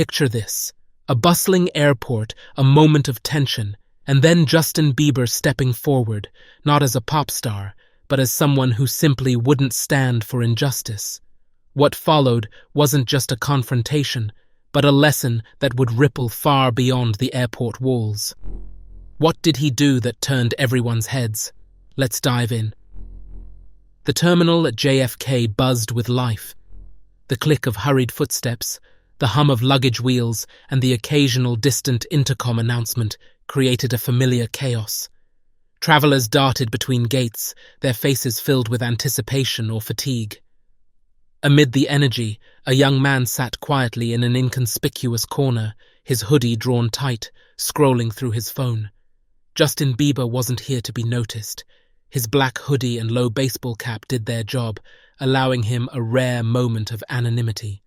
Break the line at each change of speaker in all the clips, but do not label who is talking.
picture this. A bustling airport, a moment of tension, and then Justin Bieber stepping forward, not as a pop star, but as someone who simply wouldn't stand for injustice. What followed wasn't just a confrontation, but a lesson that would ripple far beyond the airport walls. What did he do that turned everyone's heads? Let's dive in. The terminal at JFK buzzed with life. The click of hurried footsteps, the hum of luggage wheels, and the occasional distant intercom announcement created a familiar chaos. Travelers darted between gates, their faces filled with anticipation or fatigue. Amid the energy, a young man sat quietly in an inconspicuous corner, his hoodie drawn tight, scrolling through his phone. Justin Bieber wasn't here to be noticed. His black hoodie and low baseball cap did their job, allowing him a rare moment of anonymity.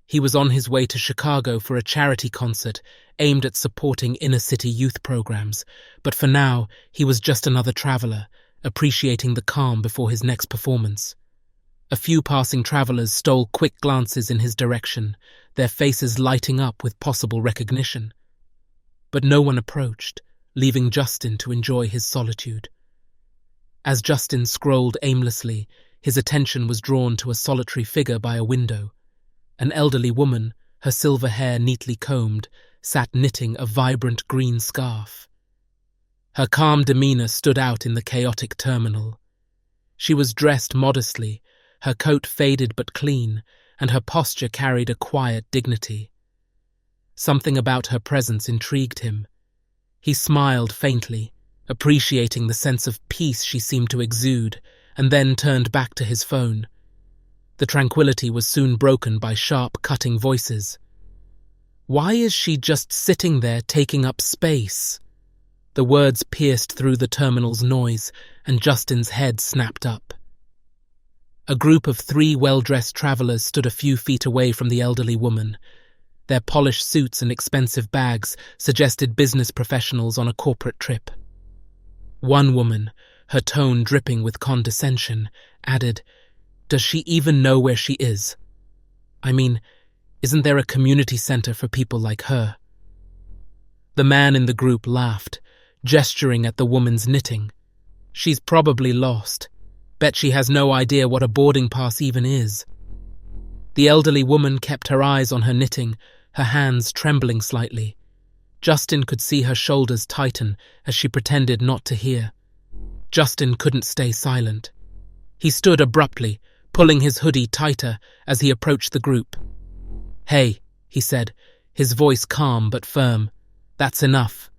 He was on his way to Chicago for a charity concert aimed at supporting inner-city youth programs, but for now, he was just another traveler, appreciating the calm before his next performance. A few passing travelers stole quick glances in his direction, their faces lighting up with possible recognition. But no one approached, leaving Justin to enjoy his solitude. As Justin scrolled aimlessly, his attention was drawn to a solitary figure by a window. An elderly woman, her silver hair neatly combed, sat knitting a vibrant green scarf. Her calm demeanor stood out in the chaotic terminal. She was dressed modestly, her coat faded but clean, and her posture carried a quiet dignity. Something about her presence intrigued him. He smiled faintly, appreciating the sense of peace she seemed to exude, and then turned back to his phone. The tranquility was soon broken by sharp, cutting voices. "Why is she just sitting there taking up space?" The words pierced through the terminal's noise, and Justin's head snapped up. A group of 3 well-dressed travelers stood a few feet away from the elderly woman. Their polished suits and expensive bags suggested business professionals on a corporate trip. One woman, her tone dripping with condescension, added, "Does she even know where she is? I mean, isn't there a community center for people like her?" The man in the group laughed, gesturing at the woman's knitting. "She's probably lost. Bet she has no idea what a boarding pass even is." The elderly woman kept her eyes on her knitting, her hands trembling slightly. Justin could see her shoulders tighten as she pretended not to hear. Justin couldn't stay silent. He stood abruptly, pulling his hoodie tighter as he approached the group. "Hey," he said, his voice calm but firm. "That's enough."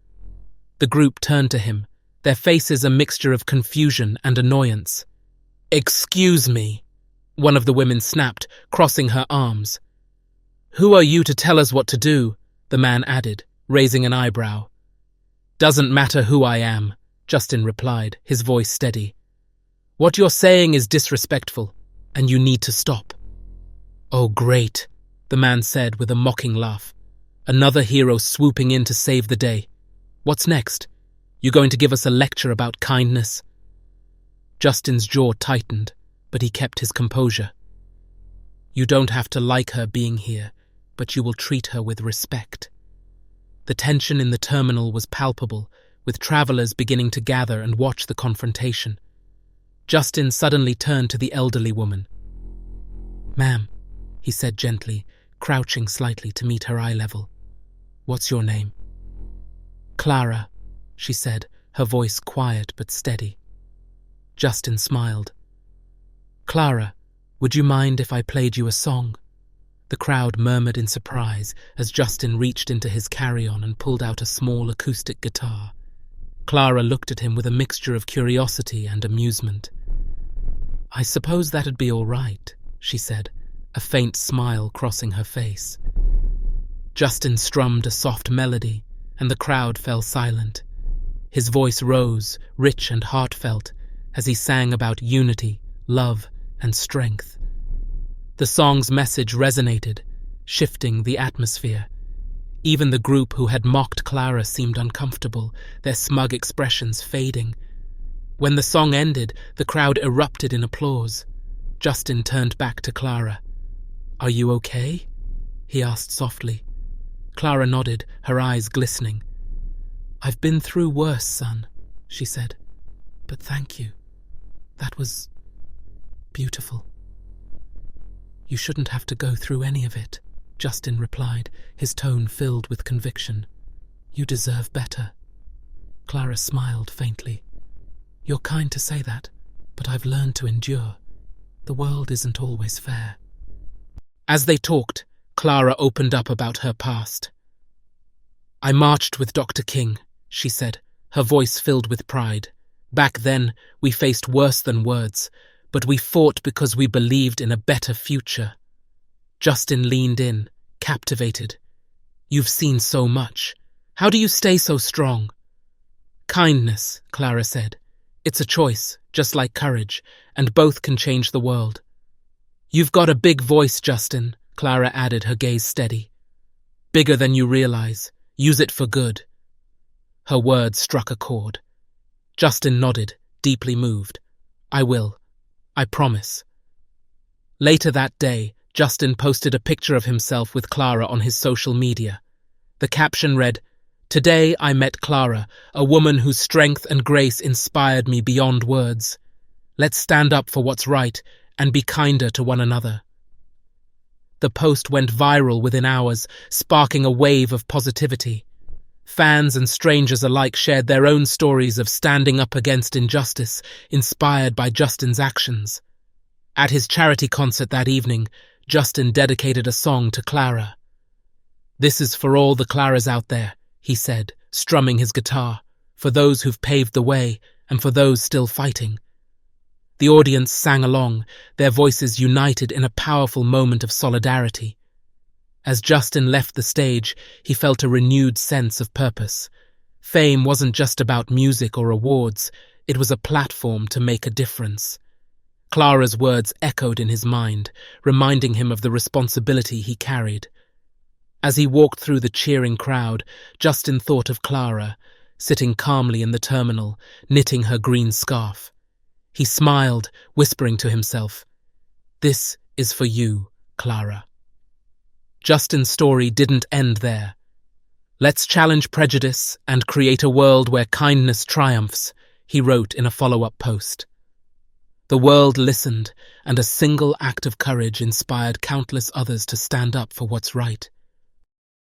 The group turned to him, their faces a mixture of confusion and annoyance. "Excuse me," one of the women snapped, crossing her arms. "Who are you to tell us what to do?" the man added, raising an eyebrow. "Doesn't matter who I am," Justin replied, his voice steady. "What you're saying is disrespectful, and you need to stop." "Oh, great," the man said with a mocking laugh. "Another hero swooping in to save the day. What's next? You going to give us a lecture about kindness?" Justin's jaw tightened, but he kept his composure. "You don't have to like her being here, but you will treat her with respect." The tension in the terminal was palpable, with travelers beginning to gather and watch the confrontation. Justin suddenly turned to the elderly woman. "Ma'am," he said gently, crouching slightly to meet her eye level. "What's your name?" "Clara," she said, her voice quiet but steady. Justin smiled. "Clara, would you mind if I played you a song?" The crowd murmured in surprise as Justin reached into his carry-on and pulled out a small acoustic guitar. Clara looked at him with a mixture of curiosity and amusement. "I suppose that'd be all right," she said, a faint smile crossing her face. Justin strummed a soft melody, and the crowd fell silent. His voice rose, rich and heartfelt, as he sang about unity, love, and strength. The song's message resonated, shifting the atmosphere. Even the group who had mocked Clara seemed uncomfortable, their smug expressions fading. When the song ended, the crowd erupted in applause. Justin turned back to Clara. "Are you okay?" he asked softly, Clara nodded, her eyes glistening. "I've been through worse, son," she said. "But thank you. That was beautiful." "You shouldn't have to go through any of it," Justin replied, his tone filled with conviction. "You deserve better." Clara smiled faintly. "You're kind to say that, but I've learned to endure. The world isn't always fair." As they talked, Clara opened up about her past. "I marched with Dr. King," she said, her voice filled with pride. "Back then, we faced worse than words, but we fought because we believed in a better future." Justin leaned in, captivated. "You've seen so much. How do you stay so strong?" "Kindness," Clara said. "It's a choice, just like courage, and both can change the world." "You've got a big voice, Justin," Clara added, her gaze steady. "Bigger than you realize. Use it for good." Her words struck a chord. Justin nodded, deeply moved. "I will. I promise." Later that day, Justin posted a picture of himself with Clara on his social media. The caption read, "Today I met Clara, a woman whose strength and grace inspired me beyond words. Let's stand up for what's right and be kinder to one another." The post went viral within hours, sparking a wave of positivity. Fans and strangers alike shared their own stories of standing up against injustice, inspired by Justin's actions. At his charity concert that evening, Justin dedicated a song to Clara. "This is for all the Claras out there," he said, strumming his guitar, "for those who've paved the way and for those still fighting." The audience sang along, their voices united in a powerful moment of solidarity. As Justin left the stage, he felt a renewed sense of purpose. Fame wasn't just about music or awards, it was a platform to make a difference. Clara's words echoed in his mind, reminding him of the responsibility he carried. As he walked through the cheering crowd, Justin thought of Clara, sitting calmly in the terminal, knitting her green scarf. He smiled, whispering to himself, "This is for you, Clara." Justin's story didn't end there. "Let's challenge prejudice and create a world where kindness triumphs," he wrote in a follow-up post. The world listened, and a single act of courage inspired countless others to stand up for what's right.